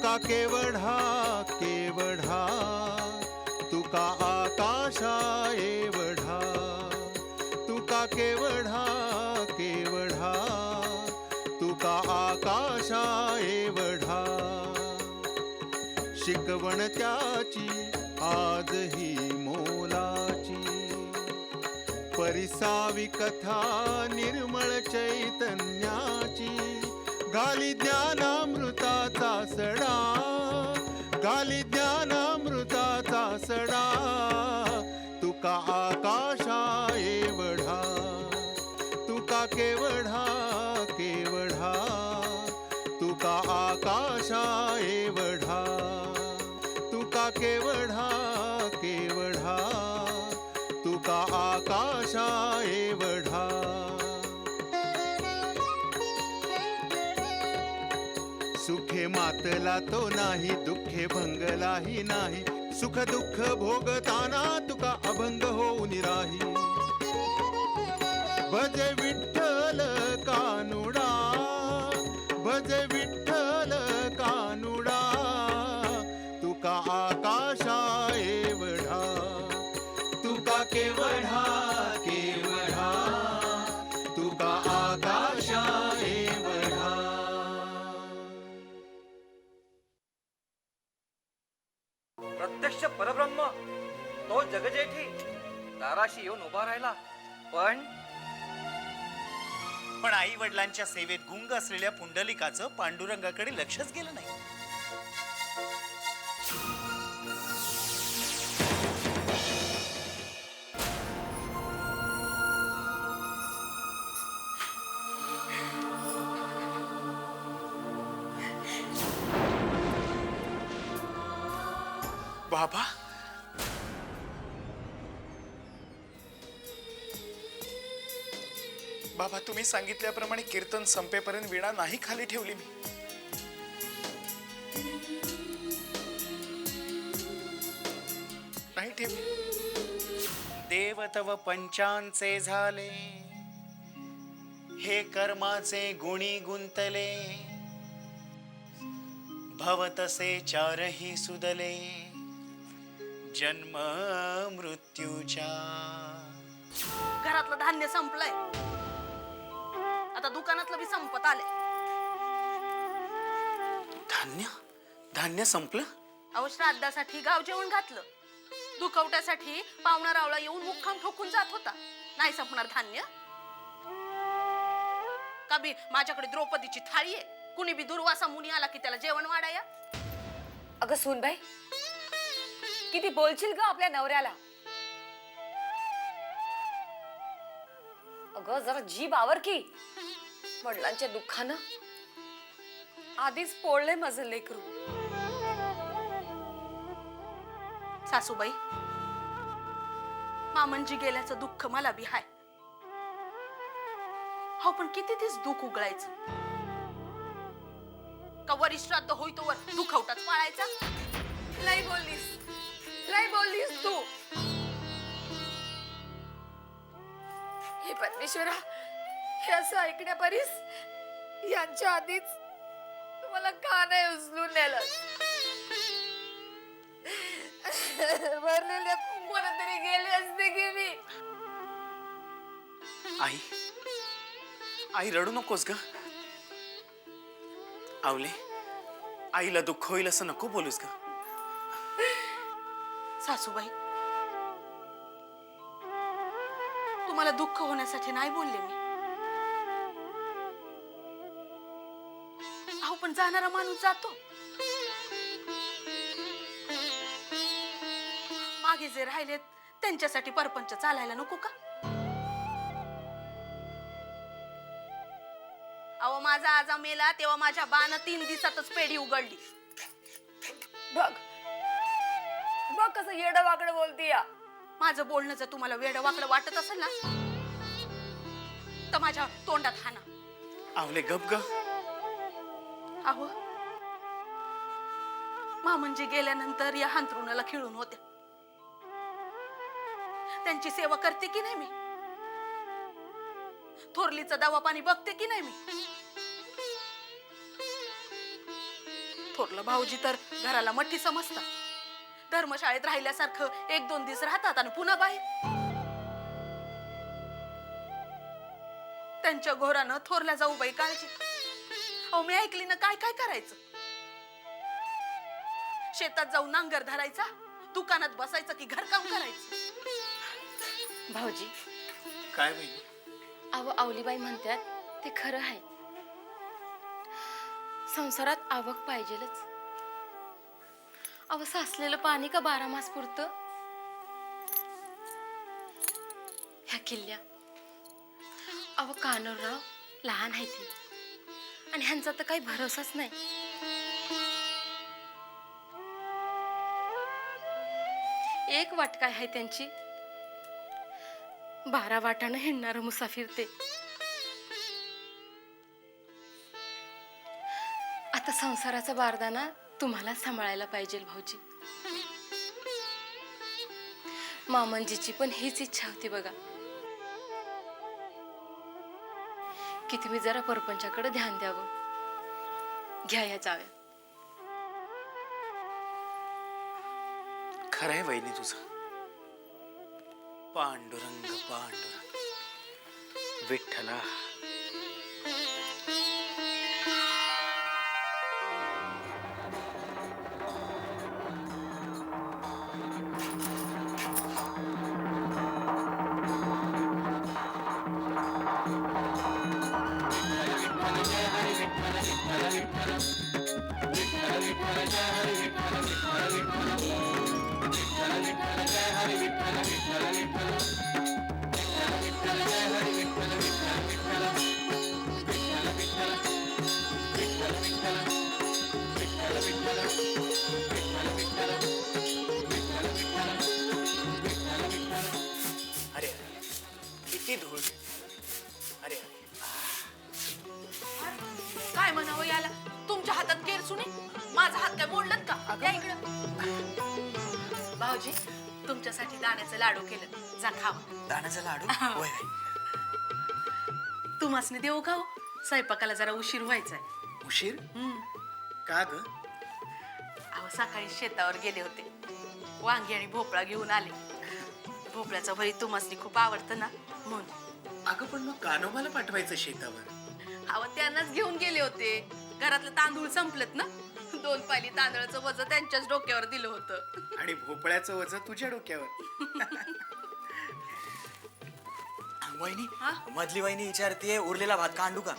तुका केवढा केवढा, तुका आकाशा एवढा, तुका केवढा केवढा, तुका आकाशा एवढा. शिकवण त्याची आजही मोलाची, परिसावी कथा निर्मळ चैतन्याची. घाली ज्ञानामृताचा सडा, घाली ज्ञानामृताचा सडा. तुका आकाशा एवढा, तुका केवढा केवढा, तुका आकाशा एवढा, तुका केवढा केवढा, तुका आकाशा एवढा. सुखे मातला तो नाही, दुःखे भंगलाही नाही. सुख दुःख भोगताना तुका अभंग होऊन राही. भज विठ्ठल कानुडा, भज विठ्ठल कानुडा. तुका आकाशा एवढा, तुका केवढा केवढा, तुका आकाशा एवढा. प्रत्यक्ष परब्रह्म तो जगजेठी दाराशी येऊन उभा राहिला. पण आई वडिलांच्या सेवेत गुंग असलेल्या पुंडलिकाचं पांडुरंगाकडे लक्षच गेलं नाही. बाबा, बाबा तुम्ही सांगितल्याप्रमाणे कीर्तन संपेपर्यंत विणा नाही खाली ठेवली मी. नाही ठेवली. देव तव पंचांचे झाले, हे कर्माचे गुणी गुंतले. भवतसे चारही सुदले, जन्म मृत्यूच्या. घरातलं धान्य संपलंय, आता दुकानातलं बी संपत आले. धान्य धान्य संपलं. अहो श्राद्धासाठी गाव जेवण घातलं, दुखवट्यासाठी पाहुणा रावळा येऊन मुक्काम ठोकून जात होता. नाही संपणार धान्य का बी? माझ्याकडे द्रौपदीची थाळी आहे, कुणी बी दुर्वासा मुनी आला की त्याला जेवण वाढाया. अगं सूनबाई, किती बोलशील ग आपल्या नवऱ्याला. अगं जरा जीभ आवर की. वडिलांच्या दुःखानं आधीच पोळले माझं लेकरू. सासूबाई, मामनजी गेल्याचं दुःख मला बी हाय. हो पण किती दिवस दुःख उगळायचं का? वरिष्ठात होईतो वर दुखवटाच पाळायचा. लई बोललीस, लई बोललीस तू. हे परमेश्वरा, हे असं ऐकण्यापरीस यांच्या आधीच तुम्हाला का नाही उचलून नेलं? भरलेल्या कुंभाला तरी गेले असते की मी. आई, आई रडू नकोस ग. आवले, आईला दुःख होईल असं नको बोलूस ग. सासूबाई, तुम्हाला दुःख होण्यासाठी नाही बोलले मी. अहो पण जाणारा माणूस जातो. मागे जे राहिलेत त्यांच्यासाठी परपंच चालायला नको का? अहो माझा आजा मेला तेव्हा माझ्या बानं 3 दिवसातच पेढी उघडली. बघ बघ कसं येडं वाकडं बोलती या. माझं बोलणं जर तुम्हाला वेडं वाकडं वाटत असेल ना तर माझ्या तोंडात हाना. आवले गप ग. अहो मामनजी गेल्यानंतर या हांतरुणाला खिळून होत्या. त्यांची सेवा करते की नाही मी? थोरलीचं दवा पाणी बघते की नाही मी? थोरलं भाऊजी तर घराला मठ्ठी समजतात. धर्मशाळेत राहिल्यासारखं 1-2 दिवस राहतात आणि पुन्हा बाहेर. त्यांच्या घोरानं थोरल्या जाऊबाई काळजी. अहो मी ऐकली ना, काय काय करायचं. शेतात जाऊन नांगर धरायचा, दुकानात बसायचं की घरकाम करायचं. भाऊजी, काय बहिणी? अव आवलीबाई म्हणतात ते खरं आहे. संसारात आवक पाहिजेलच. अव साचलेलं पाणी का 12 मास पुरतं? ह्या किल्ल्या अव कानूरराव लहान आहे ती, आणि ह्यांचा तर काही भरोसाच नाही. एक वाट काय आहे त्यांची, 12 वाटानं हिंडणारं मुसाफिर ते. आता संसाराचा बारदाना तुम्हाला सांभाळायला पाहिजे भाऊजी. मामंजीची पण हीच इच्छा होती बघा, की तुम्ही जरा परपंचाकडे ध्यान द्यावं. घ्या या जाव्या. खरं आहे वहिनी तुझं. पांडुरंग पांडुरंग विठ्ठला. अरे किती धूळ. अरे काय म्हणावं याला, तुमच्या हातात केर सुने, माझा हात काय मोडलत का? या इकडं. भाऊजी, तुमच्यासाठी दाण्याचं लाडू केलं, जा खावा. दाण्याचा लाडू? होय. तुम्हासनी देऊ खाऊ, स्वयंपाकाला जरा उशीर व्हायचाय. उशीर का ग? अहो सकाळी शेतावर गेले होते, वांगी आणि भोपळा घेऊन आले. भोपळ्याचं भरीत तुम्हासनी खूप आवडतं ना, म्हणून. अगं पण मग कानोबाला पाठवायचं शेतावर. अहो त्यांनाच घेऊन गेले होते. घरातलं तांदूळ संपलेत ना, 2 पायली तांदळाचं वजन त्यांच्याच डोक्यावर दिलं होतं. आणि भोपळ्याचं वजन तुझ्या डोक्यावर. वहिनी, हा? मधली वहिनी विचारतीये उरलेला भात कांडू का?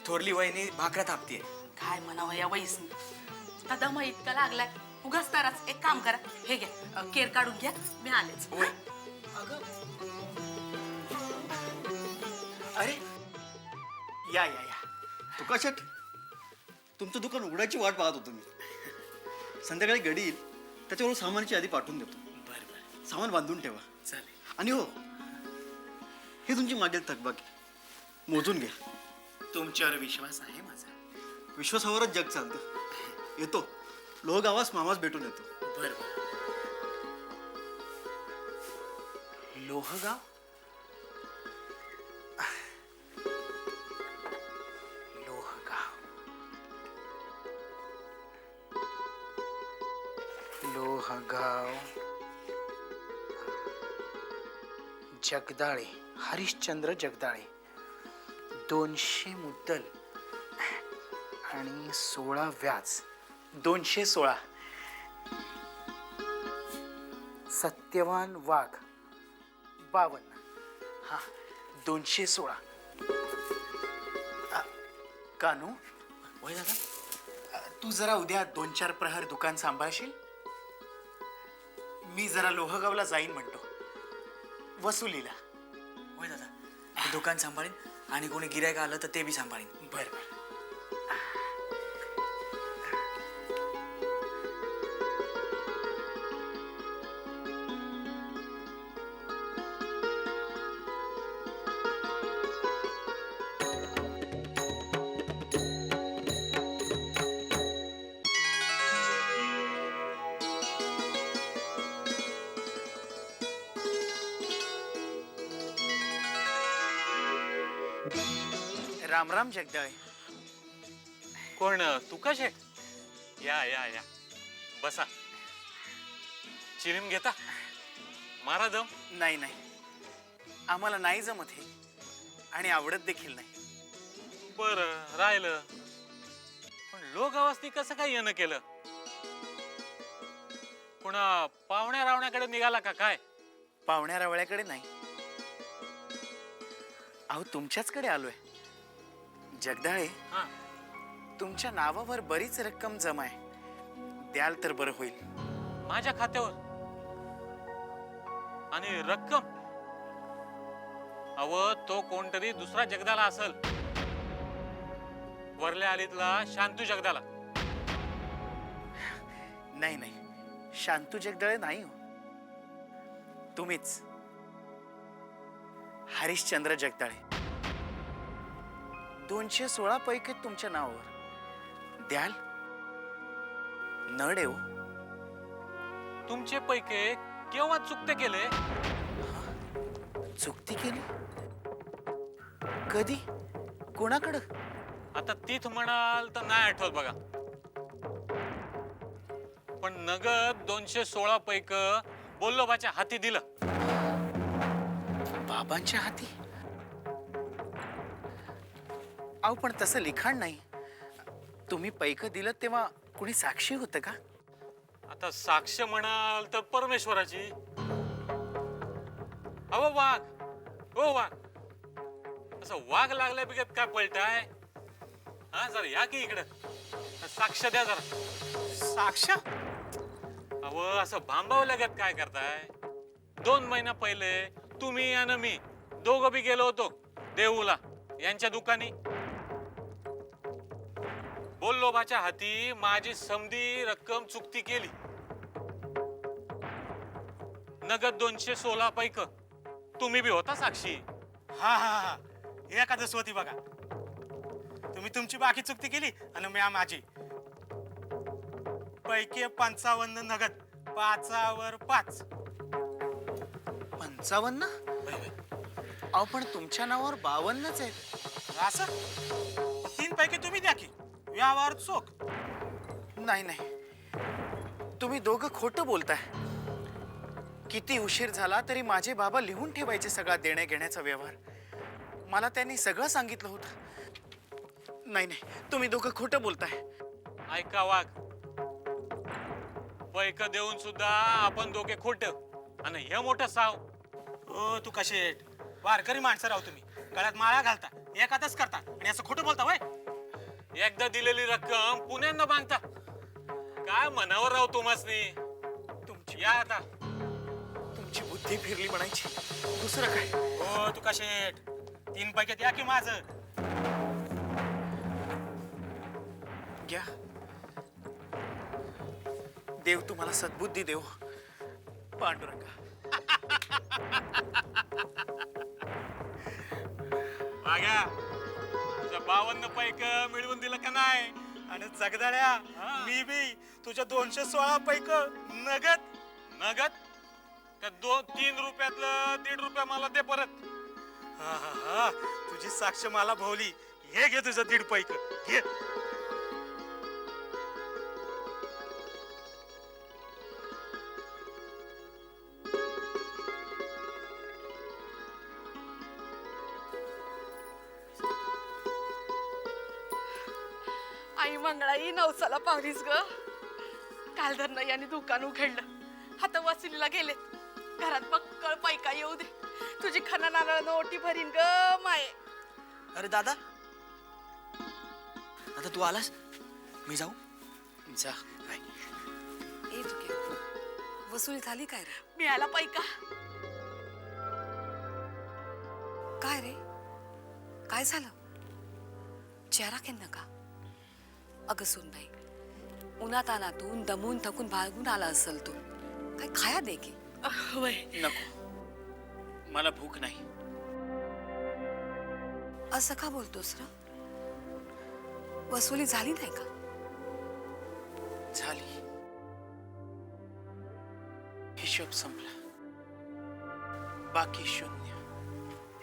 थोरली वहिनी भाकऱ्या थापतीये. काय म्हणावं या वयसनी, दमा इतका लागलाय. उगाच ताराच एक काम करा, हे घ्या केर काढून घ्या, मी आलेच. अरे या या या. तुका शेट, तुमचं दुकान उघडायची वाट पाहत होतो मी. संध्याकाळी गडी येईल, त्याच्यावर सामानाची यादी पाठवून देतो. बर बर सामान बांधून ठेवा. चालेल. आणि हो, हे तुमची मागील थकबाकी मोजून घ्या. तुमच्यावर विश्वास आहे माझा. विश्वासावरच जग चालतं. येतो, लोहगावास मामास भेटून येतो. बर बर. लोहगाव? लोहगाव, जगदाळे, हरिश्चंद्र जगदाळे. 200 मुद्दल आणि 16 व्याज. 216. सत्यवान वाघ 52. हा 216. कानू, वय दादा, तू जरा उद्या 2-4 प्रहर दुकान सांभाळशील? मी जरा लोहगावला जाईन म्हणतो, वसुलीला. वय दादा, मी दुकान सांभाळीन आणि कोणी गिरायक आलं तर ते बी सांभाळीन. बर बर. राम राम जगदाळे. कोण तू का शेठ? या या या बसा. चिलीम घेता? मारा दम. नाही नाही, आम्हाला नाही जमत हे आणि आवडत देखील नाही. बरं राहिलं. पण लोक अवस्थी कसं काय येणं केलं? पुन्हा पाहुण्या रावण्याकडे निघाला का काय? पाहुण्या रावळ्याकडे नाही, अहो तुमच्याचकडे आलोय. जगदाळे, हा. तुमच्या नावावर बरीच रक्कम जमा आहे, द्याल तर बरं होईल. माझ्या खात्यावर? आणि रक्कम? अव तो कोणतरी दुसरा जगदाला असल. वरल्या आलीतला शांतू जगदाला. नाही नाही, शांतू जगदाळे नाही हो, तुम्हीच हरिश्चंद्र जगदाळे. 216 पैकी तुमच्या नावावर द्याल? नडे हो. तुमचे पैके केव्हा चुकते केले? चुकती केली? कधी? कोणाकडं? आता तीच म्हणाल तर नाही आठवत बघा. पण नगद 216 पैक बोल्लोबाच्या हाती दिलं. बाबांच्या हाती? अहो पण तसं लिखाण नाही. तुम्ही पैक दिलं तेव्हा कुणी साक्षी होतं का? आता साक्ष म्हणाल तर परमेश्वराची. अहो वाघ, हो वाघ, असं वाघ लागल्या बिगत काय पलटाय? हा जरा या की इकडं, साक्ष द्या जरा. साक्ष? अहो असं भांबाव लगत काय करताय? 2 महिना पहिले तुम्ही आणि मी दोघं बी गेलो होतो देऊला यांच्या दुकानी. बोल्लोबाच्या हाती माझी समधी रक्कम चुकती केली. नगद 216 पैक. तुम्ही बी होता साक्षी. हा हा हा, एखादच होती बघा. तुम्ही तुमची बाकी चुकती केली आणि मी माझी. पैकी 55 नगद, 5वर 5. 55? अहो पण तुमच्या नावावर 52च आहेत. असं 3 पैकी तुम्ही द्या की, व्यवहार चोख. नाही नाही, तुम्ही दोघं खोटं बोलताय. किती उशीर झाला तरी माझे बाबा लिहून ठेवायचे सगळा देण्या घेण्याचा व्यवहार. मला त्यांनी सगळं सांगितलं होतं. नाही नाही, तुम्ही दोघं खोटं बोलताय. ऐका वाघ, पैक देऊन सुद्धा आपण दोघे खोट आणि हे मोठं साव. हो तू कसे वारकरी माणसं राव तुम्ही. गळ्यात माळा घालता, एखादच करता आणि असं खोटं बोलता वय. एकदा दिलेली रक्कम पुण्यांना बांधता. काय मनावर राव तुम्हासनी. तुमची या आता. तुमची बुद्धी फिरली म्हणायची, दुसरं काय. हो तू कसे 3 पैकी द्या की माझं. घ्या. देव तुम्हाला सद्बुद्धी देव पांडुरंगा. वाघ्या, तुझ्या 52 पैक मिळवून दिलं का नाही? आणि जगदाळ्या, मी बी तुझ्या 216 पैक नगद. नगद? त्या 3 रुपयातलं 1.5 रुपया मला दे परत. हा हा हा, तुझी साक्ष मला भोवली. हे घे तुझं 1.5 पैक घे. आई मंगळाई नवसाला पावलीस ग. काल धरणं याने दुकान उघडलं, आता वसुलीला गेले. घरात पक्कळ पैका येऊ दे, तुझी खना नारळानं ओटी भरीन ग माये. अरे दादा, दादा तू आलास? मी जाऊ? जा. ए तुके, वसुली झाली काय रे? मिळाला पैका. काय रे, काय झालं? चेहरा केन का? अगं सुनबाई, उन्हात अनातून दमून थकून भागून आला असल तू. काय खाया दे की. वय नको, मला भूक नाही. असं का बोलतोस र? वसुली झाली नाही का? झाली. हिशोब संपला. बाकी शून्य.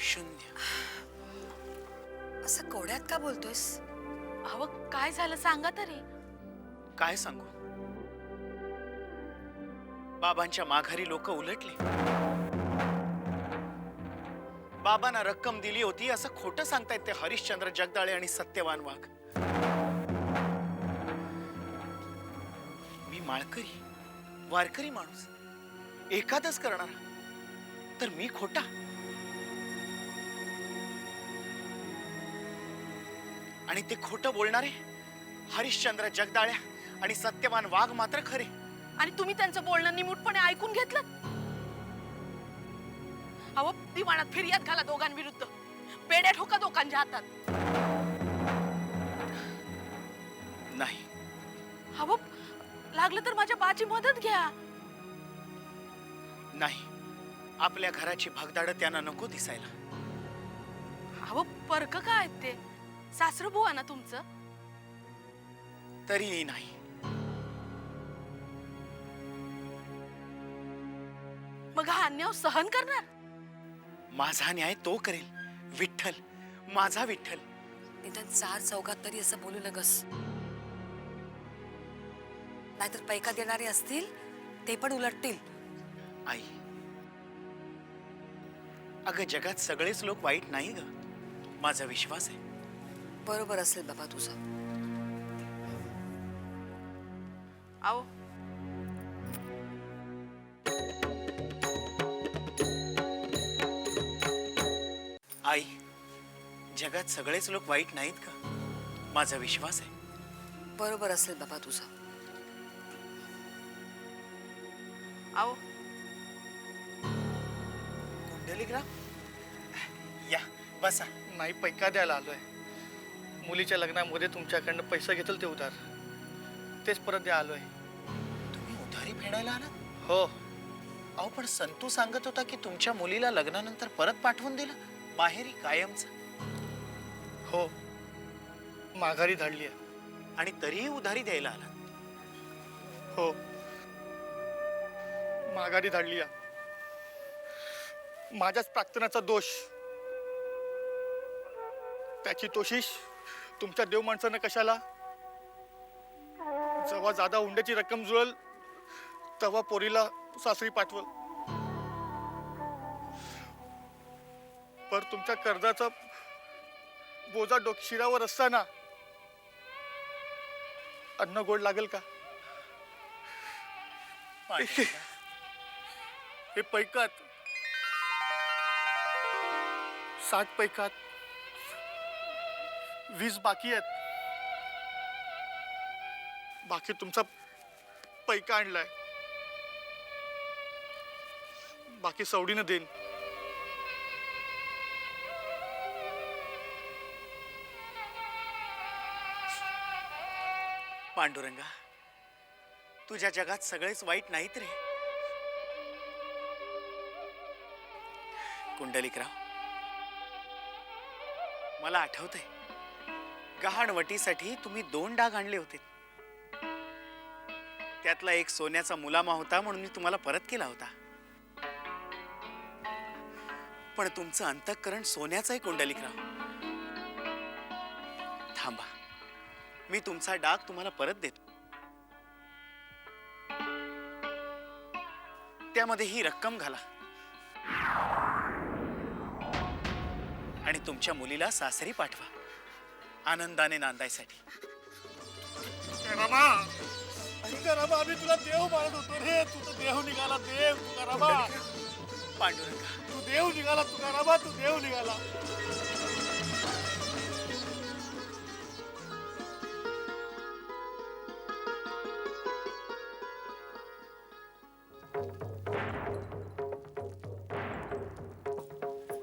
शून्य. असं कोड्यात का बोलतोयस? अहो काय झालं सांगा तरी. काय सांगू? बाबांच्या माघारी लोक उलटले. बाबांना रक्कम दिली होती असं खोटं सांगतायत ते हरिश्चंद्र जगदाळे आणि सत्यवान वाघ. मी माळकरी, वारकरी माणूस, एकादच करणारा, तर मी खोटा? आणि ते खोटं बोलणारे हरिश्चंद्र जगदाळ्या आणि सत्यवान वाघ मात्र खरे. आणि तुम्ही त्यांचं बोलणं निमूटपणे ऐकून घेतलं. अहो, दिवाणात फिर्याद घाला दोघांविरुद्ध. पेड्या ठोका दोघांच्या हातात. नाही. अहो, लागलं तर माझ्या बाची मदत घ्या. नाही, आपल्या घराची भगदाड त्यांना नको दिसायला. अहो, परक काय आहेत ते? सासर बुवा ना तुमचं. तरीही नाही. मग हा अन्याय सहन करणार? माझा न्याय तो करेल. विठ्ठल, माझा विठ्ठल. निदान 4 चौघात तरी असं बोलू नगस. नाहीतर पैका देणारे असतील ते पण उलटतील. आई, अगं जगात सगळेच लोक वाईट नाही ग. माझा विश्वास आहे. बरोबर असेल बाबा तुझं. अहो, आई, जगात सगळेच लोक वाईट नाहीत का? माझा विश्वास आहे. बरोबर असेल बाबा तुझं. अहो, कुंडलिकराव, या बसा. नाही, पैका द्यायला आलोय. मुलीच्या लग्नामध्ये तुमच्याकडनं पैसे घेतलं ते उधार, तेच परत द्या आलोय. तुम्ही उधारी फेडायला आलात? हो. अहो, पण संतू सांगत होता की तुमच्या मुलीला लग्नानंतर परत पाठवून दिलं, माहेरी कायमचं. हो, माघारी धाडली आहे. आणि तरीही उधारी द्यायला आलात? हो, माघारी धाडली आहे. माझ्याच प्रार्थनाचा दोष. त्याची तोशीश तुमच्या देव माणसानं कशाला? जेव्हा जादा हुंड्याची रक्कम जुळल तेव्हा पोरीला सासरी पाठवल. पर तुमच्या कर्जाचा बोजा शिरावर असताना अन्न गोड लागेल का? हे पैकात 60 पैकात 20 बाकी आहेत. बाकी तुमचा पैका आणलाय. बाकी सवडीनं देईन. पांडुरंगा, तुझ्या जगात सगळेच वाईट नाहीत रे. कुंडलिकराव, मला आठवतंय, गहाणवटीसाठी तुम्ही 2 डाग आणले होते. त्यातला एक सोन्याचा मुलामा होता म्हणून मी तुम्हाला परत केला होता. पण तुमचं अंतःकरण सोन्याचं आहे कुंडलिकराव. थांबा, मी तुमचा डाग तुम्हाला परत देतो. त्यामध्ये ही रक्कम घाला आणि तुमच्या मुलीला सासरी पाठवा, आनंदाने नांदायसाठी. तुकारामा, आम्ही तुला देव मानत होतो रे. तू तर देव निघाला. देव तुकारामा, पांडुरंगा, तू देव निघाला. तुकारामा, तू देव निघाला.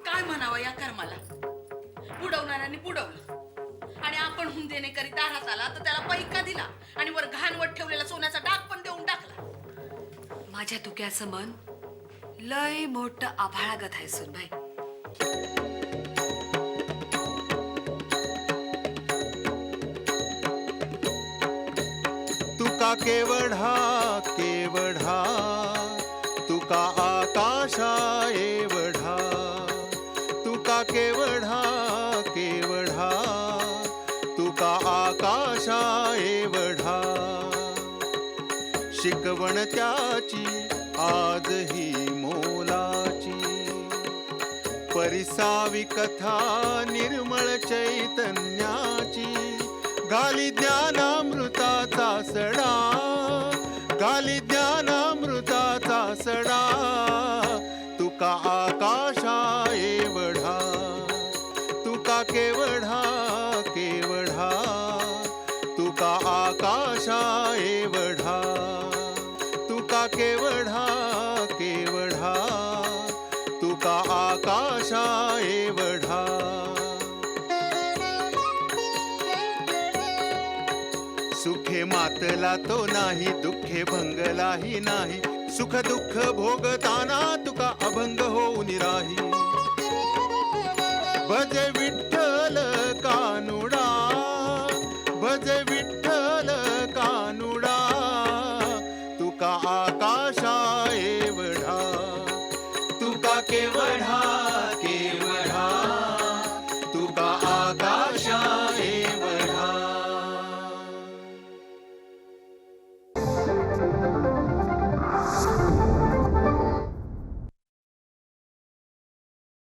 काय म्हणावं या कर्माला? बुडवणाऱ्यांनी बुडवलं आणि आपण हुन देणेकरी दारात आला तर त्याला पैका दिला आणि वर घाणवट ठेवलेला सोन्याचा डाग पण देऊन टाकला. माझ्या तुक्याचं मन लय मोठं आभाळागत आहे सुनबाई. तुका केवढा केवढा, तुका आकाशा एवढा. तुका केवढा केवढा, तुका आकाशा एवढा. शिकवण त्याची आजही मोलाची. परिसावी कथा निर्मळ चैतन्याची, गाली ज्ञानामृताचा सडा, गाली ज्ञानामृताचा सडा. तुका आकाशा एवढा, तुका केवढा केवढा, तुका आकाशा एवढा, तुका केवढा केवढा, तुका आकाशा एवढा. सुखे मातला तो नाही, दुःखे भंगलाही नाही. सुख दुःख भोगताना तुका अभंग होऊन राही. भजे विठ्ठल